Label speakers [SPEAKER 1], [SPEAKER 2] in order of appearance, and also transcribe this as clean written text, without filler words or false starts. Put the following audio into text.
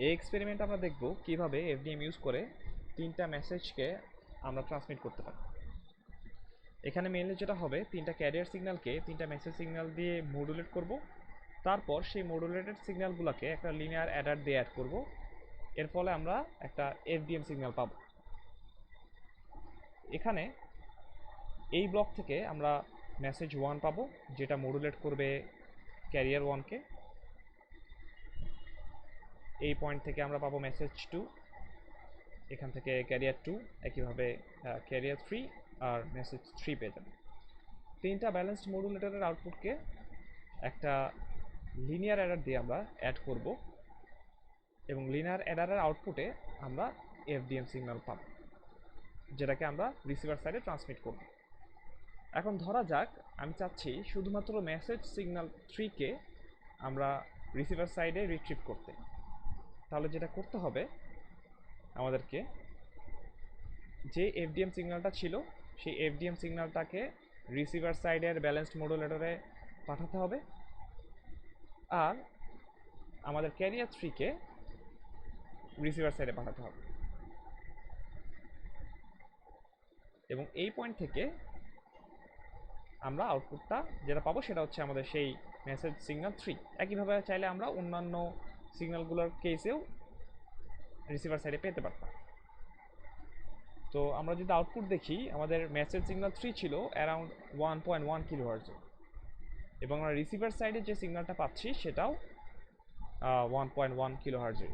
[SPEAKER 1] এই এক্সপেরিমেন্ট আমরা দেখব কিভাবে এফডিএম ইউজ করে তিনটা মেসেজকে আমরা ট্রান্সমিট করতে পারি। এখানে মেইনলি যেটা হবে, তিনটা ক্যারিয়ার সিগন্যালকে তিনটা মেসেজ সিগন্যাল দিয়ে মডুলেট করব। তারপর সেই মডুলেটেড সিগন্যালগুলোকে একটা লিনিয়ার অ্যাডার দিয়ে অ্যাড করব। এর ফলে আমরা একটা এফডিএম সিগন্যাল পাব। এখানে এই ব্লক থেকে আমরা মেসেজ 1 পাবো, যেটা মডুলেট করবে ক্যারিয়ার 1কে। এই পয়েন্ট থেকে আমরা পাবো মেসেজ 2, এখান থেকে ক্যারিয়ার 2, একইভাবে ক্যারিয়ার 3 আর মেসেজ 3 পেয়ে যাবে। তিনটা ব্যালেন্সড মডুলেটরের আউটপুটকে একটা লিনিয়ার অ্যাডার দিয়ে আমরা অ্যাড করব, এবং লিনিয়ার অ্যাডারের আউটপুটে আমরা এফডিএম সিগন্যাল পাব, যেটাকে আমরা রিসিভার সাইডে ট্রান্সমিট করব। এখন ধরা যাক আমি চাচ্ছি শুধুমাত্র মেসেজ সিগন্যাল 3কে আমরা রিসিভার সাইডে রিট্রিভ করতে। তাহলে যেটা করতে হবে, আমাদেরকে যে এফডিএম সিগন্যালটা ছিল সেই এফডিএম সিগন্যালটাকে রিসিভার সাইডের ব্যালেন্সড মডুলেটরে পাঠাতে হবে, আর আমাদের ক্যারিয়ার 3কে রিসিভার সাইডে পাঠাতে হবে। এবং এই পয়েন্ট থেকে আমরা আউটপুটটা যেটা পাবো সেটা হচ্ছে আমাদের সেই মেসেজ সিগন্যাল 3। একইভাবে চাইলে আমরা অন্যান্য সিগন্যালগুলোর কেসেও রিসিভার সাইডে পেতে পারতাম। তো আমরা যদি আউটপুট দেখি, আমাদের মেসেজ সিগন্যাল 3 ছিল অ্যারাউন্ড 1.1 কিলোহার্টজ, এবং আমরা রিসিভার সাইডে যে সিগন্যালটা পাচ্ছি সেটাও 1.1 কিলোহার্টজের।